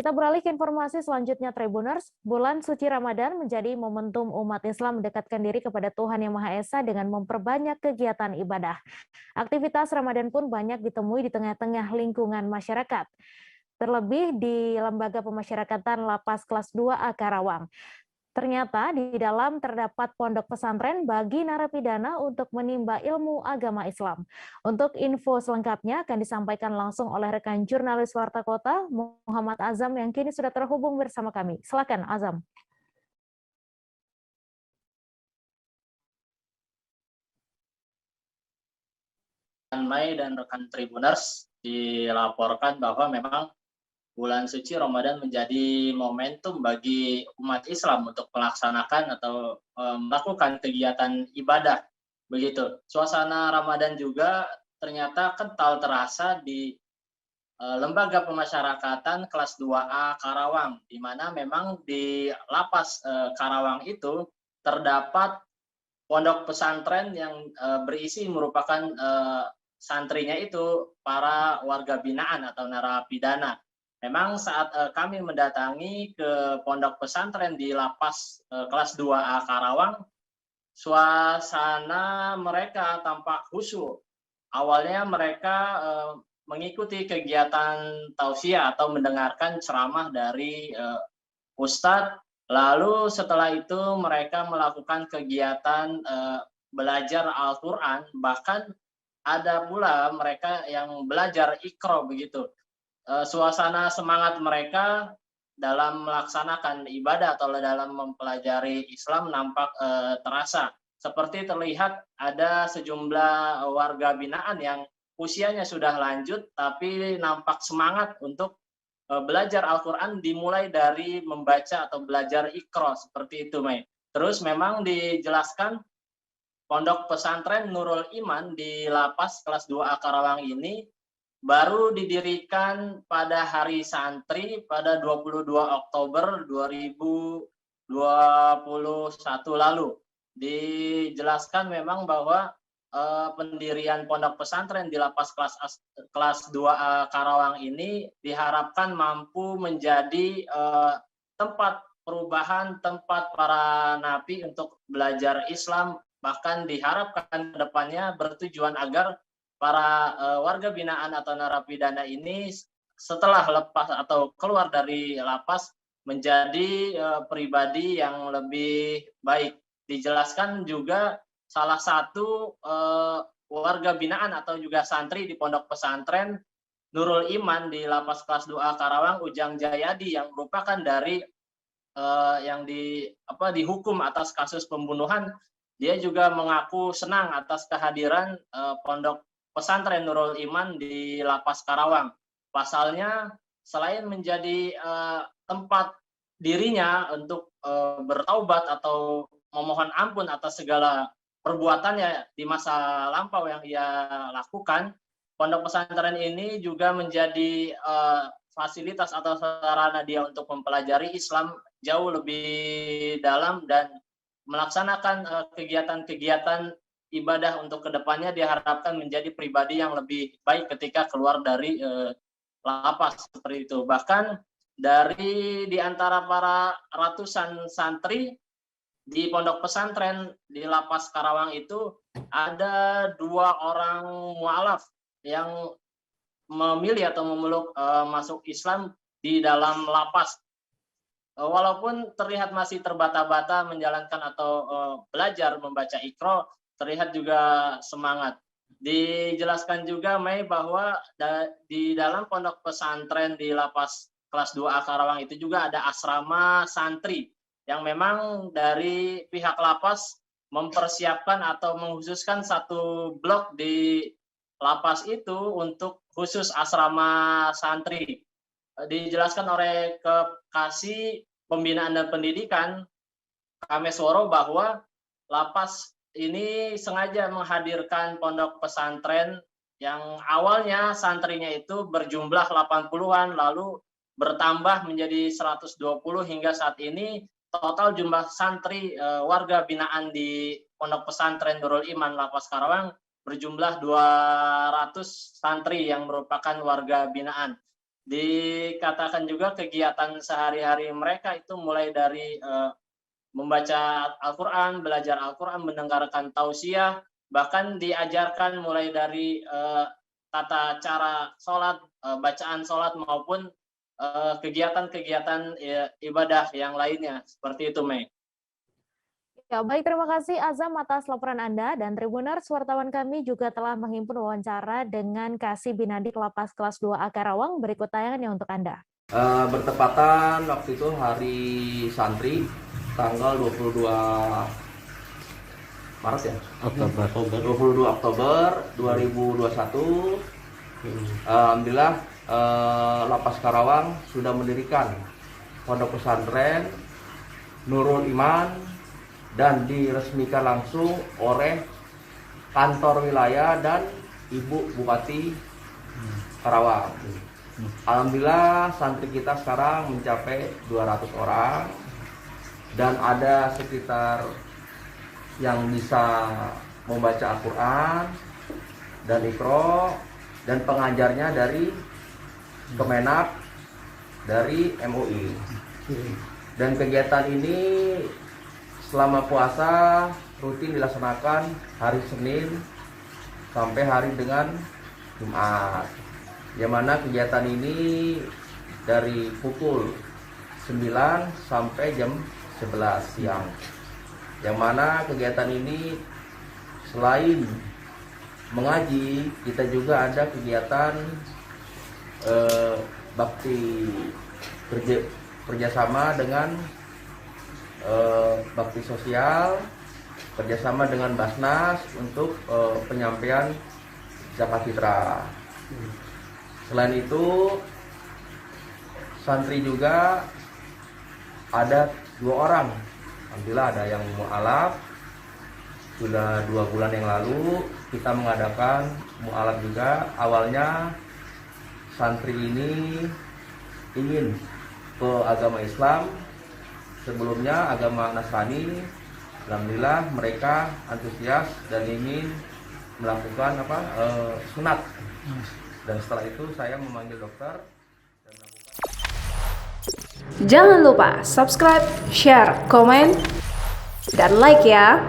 Kita beralih ke informasi selanjutnya, Tribuners. Bulan suci Ramadan menjadi momentum umat Islam mendekatkan diri kepada Tuhan Yang Maha Esa dengan memperbanyak kegiatan ibadah. Aktivitas Ramadan pun banyak ditemui di tengah-tengah lingkungan masyarakat. Terlebih di Lembaga Pemasyarakatan Lapas Kelas 2A Karawang. Ternyata di dalam terdapat pondok pesantren bagi narapidana untuk menimba ilmu agama Islam. Untuk info selengkapnya akan disampaikan langsung oleh rekan jurnalis Warta Kota, Muhammad Azam, yang kini sudah terhubung bersama kami. Silakan, Azam. Mai dan rekan Tribuners dilaporkan bahwa memang bulan suci Ramadan menjadi momentum bagi umat Islam untuk melaksanakan atau melakukan kegiatan ibadah. Begitu. Suasana Ramadan juga ternyata kental terasa di Lembaga Pemasyarakatan Kelas 2A Karawang, di mana memang di lapas Karawang itu terdapat pondok pesantren yang berisi merupakan santrinya itu para warga binaan atau narapidana. Memang saat kami mendatangi ke pondok pesantren di lapas kelas 2A Karawang, suasana mereka tampak khusyuk. Awalnya mereka mengikuti kegiatan tausiah atau mendengarkan ceramah dari Ustadz. Lalu setelah itu mereka melakukan kegiatan belajar Al-Quran, bahkan ada pula mereka yang belajar Iqra begitu. Suasana semangat mereka dalam melaksanakan ibadah atau dalam mempelajari Islam nampak terasa. Seperti terlihat ada sejumlah warga binaan yang usianya sudah lanjut tapi nampak semangat untuk belajar Al-Quran dimulai dari membaca atau belajar Iqra, seperti itu, Mei. Terus memang dijelaskan pondok pesantren Nurul Iman di lapas kelas 2A Karawang ini baru didirikan pada hari santri pada 22 Oktober 2021 lalu. Dijelaskan memang bahwa pendirian pondok pesantren di lapas kelas 2A Karawang ini diharapkan mampu menjadi tempat perubahan, tempat para napi untuk belajar Islam, bahkan diharapkan depannya bertujuan agar para warga binaan atau narapidana ini setelah lepas atau keluar dari lapas menjadi pribadi yang lebih baik. Dijelaskan juga salah satu warga binaan atau juga santri di pondok pesantren Nurul Iman di lapas kelas 2A Karawang, Ujang Jayadi, yang merupakan dari yang dihukum atas kasus pembunuhan. Dia juga mengaku senang atas kehadiran pondok pesantren Nurul Iman di lapas Karawang. Pasalnya selain menjadi tempat dirinya untuk bertaubat atau memohon ampun atas segala perbuatannya di masa lampau yang ia lakukan, pondok pesantren ini juga menjadi fasilitas atau sarana dia untuk mempelajari Islam jauh lebih dalam dan melaksanakan kegiatan-kegiatan ibadah untuk kedepannya diharapkan menjadi pribadi yang lebih baik ketika keluar dari lapas, seperti itu. Bahkan dari di antara para ratusan santri di pondok pesantren di lapas Karawang itu ada 2 orang mualaf yang memilih atau memeluk masuk Islam di dalam lapas. Walaupun terlihat masih terbata-bata menjalankan atau belajar membaca Iqra, terlihat juga semangat. Dijelaskan juga, Mei, bahwa di dalam pondok pesantren di lapas kelas 2A Karawang itu juga ada asrama santri yang memang dari pihak lapas mempersiapkan atau mengkhususkan satu blok di lapas itu untuk khusus asrama santri. Dijelaskan oleh Kasih Pembinaan dan Pendidikan Kamesworo bahwa lapas ini sengaja menghadirkan pondok pesantren yang awalnya santrinya itu berjumlah 80-an, lalu bertambah menjadi 120 hingga saat ini total jumlah santri warga binaan di pondok pesantren Nurul Iman Lapas Karawang berjumlah 200 santri yang merupakan warga binaan. dikatakan juga kegiatan sehari-hari mereka itu mulai dari membaca Al-Quran, belajar Al-Quran, mendengarkan tausiah, bahkan diajarkan mulai dari tata cara sholat, bacaan sholat maupun kegiatan-kegiatan ibadah yang lainnya. Seperti itu, Mei. Ya, baik, terima kasih Azam atas laporan Anda, dan Tribuners, wartawan kami juga telah menghimpun wawancara dengan Kasih Binadik Lapas Kelas 2A Karawang. Berikut tayangannya untuk Anda. Bertepatan waktu itu hari santri tanggal 22 Maret ya? Oktober. 22 Oktober 2021. Alhamdulillah Lapas Karawang sudah mendirikan pondok pesantren Nurul Iman dan diresmikan langsung oleh kantor wilayah dan Ibu Bupati Karawang. Alhamdulillah santri kita sekarang mencapai 200 orang dan ada sekitar yang bisa membaca Al-Quran dan Iqra, dan pengajarnya dari Kemenak, dari MUI. Dan kegiatan ini selama puasa rutin dilaksanakan hari Senin sampai hari dengan Jumat. Yang mana kegiatan ini dari pukul 9 sampai jam 11 siang. Yang mana kegiatan ini selain mengaji, kita juga ada kegiatan bakti kerjasama dengan bakti sosial, kerjasama dengan Basnas untuk penyampaian zakat fitrah. Selain itu, santri juga ada 2 orang. Alhamdulillah ada yang mu'alaf. Sudah 2 bulan yang lalu kita mengadakan mu'alaf juga. Awalnya santri ini ingin ke agama Islam, sebelumnya agama Nasrani. Alhamdulillah mereka antusias dan ingin melakukan sunat. Dan setelah itu saya memanggil dokter dan melakukan. Jangan lupa subscribe, share, komen, dan like ya.